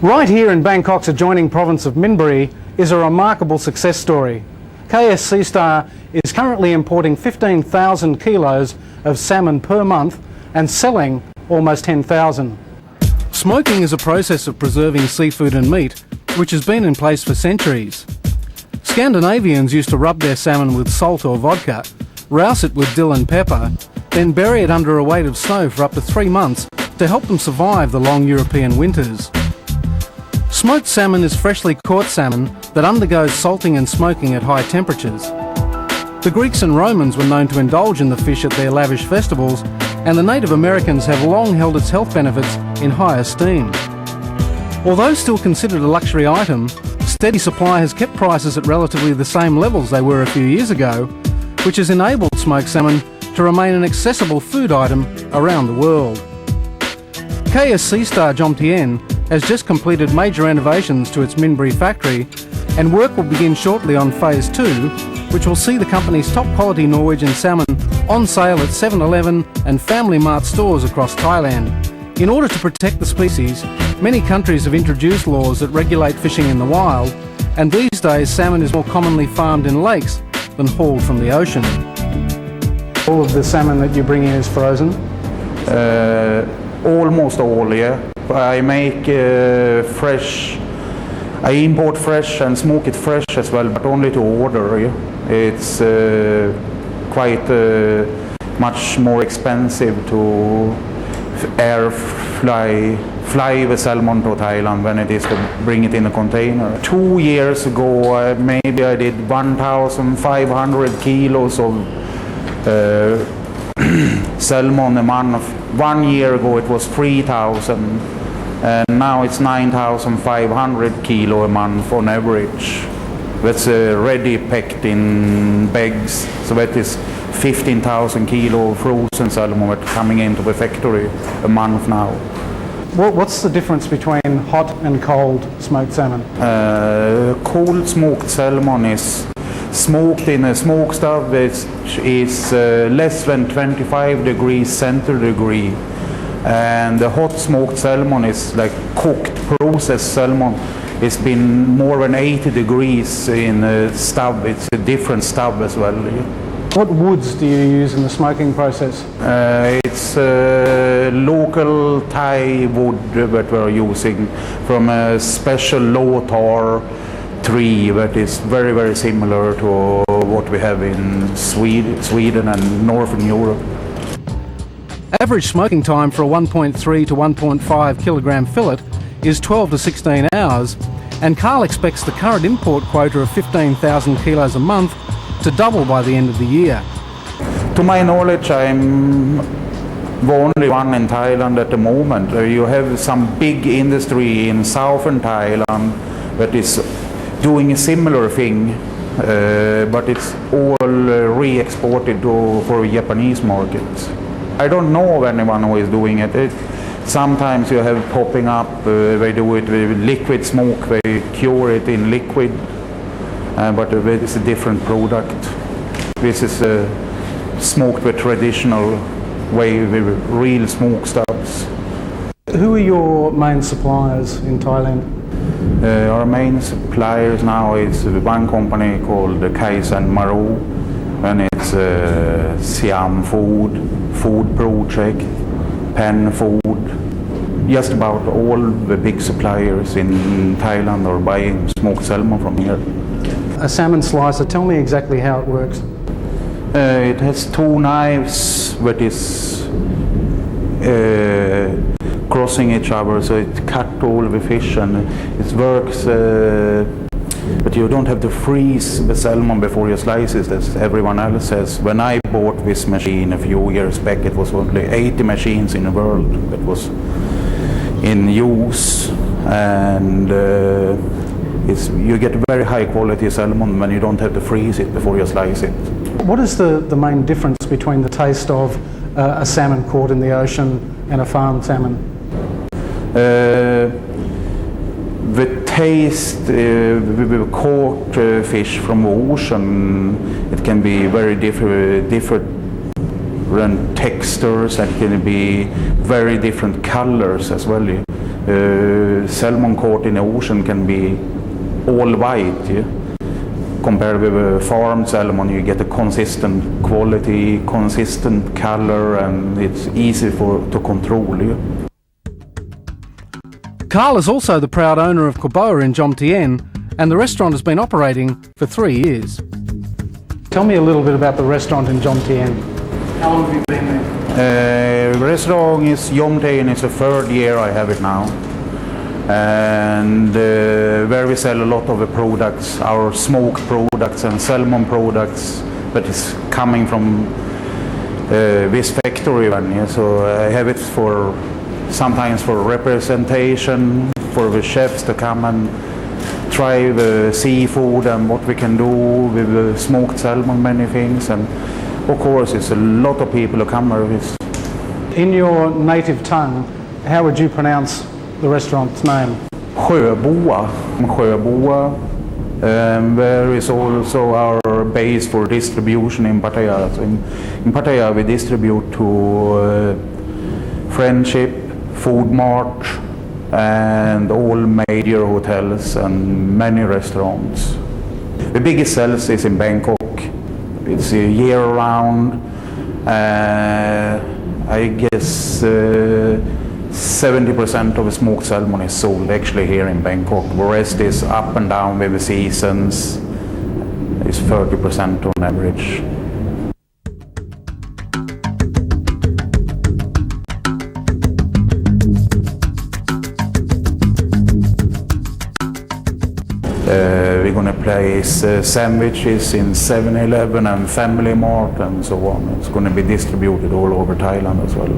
Right here in Bangkok's adjoining province of Minburi is a remarkable success story. KS Sea Star is currently importing 15,000 kilos of salmon per month and selling almost 10,000. Smoking is a process of preserving seafood and meat which has been in place for centuries. Scandinavians used to rub their salmon with salt or vodka, rouse it with dill and pepper, then bury it under a weight of snow for up to 3 months to help them survive the long European winters. Smoked salmon is freshly caught salmon that undergoes salting and smoking at high temperatures. The Greeks and Romans were known to indulge in the fish at their lavish festivals, and the Native Americans have long held its health benefits in high esteem. Although still considered a luxury item, steady supply has kept prices at relatively the same levels they were a few years ago, which has enabled smoked salmon to remain an accessible food item around the world. KS Sea Star Jomtien has just completed major renovations to its Minburi factory, and work will begin shortly on Phase 2, which will see the company's top quality Norwegian salmon on sale at 7-Eleven and Family Mart stores across Thailand. In order to protect the species, many countries have introduced laws that regulate fishing in the wild, and these days salmon is more commonly farmed in lakes than hauled from the ocean. All of the salmon that you bring in is frozen? Almost all, yeah. I make fresh. I import fresh and smoke it fresh as well, but only to order. Yeah. It's quite much more expensive to fly the salmon to Thailand than it is to bring it in a container. 2 years ago, maybe I did 1,500 kilos of salmon a month. 1 year ago it was 3,000, and now it's 9,500 kilo a month on average. That's ready packed in bags, so that is 15,000 kilo of frozen salmon that's coming into the factory a month now. What's the difference between hot and cold smoked salmon? Cold smoked salmon is smoked in a smoke stove which is less than 25 degrees centigrade, and the hot smoked salmon is like cooked processed salmon. It's been more than 80 degrees in a stove. It's a different stove as well. What woods do you use in the smoking process? It's local Thai wood that we're using from a special low tar tree that is very, very similar to what we have in Sweden and Northern Europe. Average smoking time for a 1.3 to 1.5 kilogram fillet is 12 to 16 hours, and Carl expects the current import quota of 15,000 kilos a month to double by the end of the year. To my knowledge, I'm the only one in Thailand at the moment. You have some big industry in southern Thailand that is doing a similar thing, but it's all re-exported for Japanese markets. I don't know of anyone who is doing it. Sometimes you have popping up, they do it with liquid smoke, they cure it in liquid, but it's a different product. This is smoked the traditional way with real smoke stubs. Who are your main suppliers in Thailand? Our main suppliers now is one company called Kaisan Maru, and it's Siam Food Project, Pen Food. Just about all the big suppliers in Thailand are buying smoked salmon from here. A salmon slicer, tell me exactly how it works. It has two knives that is crossing each other, so it cuts all the fish, and it works, but you don't have to freeze the salmon before you slice it as everyone else says. When I bought this machine a few years back, it was only 80 machines in the world that was in use, and you get very high quality salmon when you don't have to freeze it before you slice it. What is the main difference between the taste of a salmon caught in the ocean and a farmed salmon? The taste with caught fish from the ocean, it can be very different different textures, and it can be very different colors as well. Salmon caught in the ocean can be all white. Yeah? Compared with farmed salmon, you get a consistent quality, consistent color, and it's easy to control. Yeah? Carl is also the proud owner of Koboa in Jomtien, and the restaurant has been operating for 3 years. Tell me a little bit about the restaurant in Jomtien. How long have you been there? Restaurant is Jomtien, it's the 3rd year I have it now. And where we sell a lot of the products, our smoked products and salmon products that is coming from this factory. Yeah? So I have it for sometimes for representation, for the chefs to come and try the seafood and what we can do with the smoked salmon, many things. And of course it's a lot of people who come with this. In your native tongue, how would you pronounce the restaurant's name? Sjöboa. There is also our base for distribution in Pattaya. So in Pattaya we distribute to Friendship, Food Mart, and all major hotels and many restaurants. The biggest sales is in Bangkok. It's a year round. I guess 70% of the smoked salmon is sold actually here in Bangkok. The rest is up and down with the seasons. It's 30% on average. We're going to place sandwiches in 7-Eleven and Family Mart and so on. It's going to be distributed all over Thailand as well.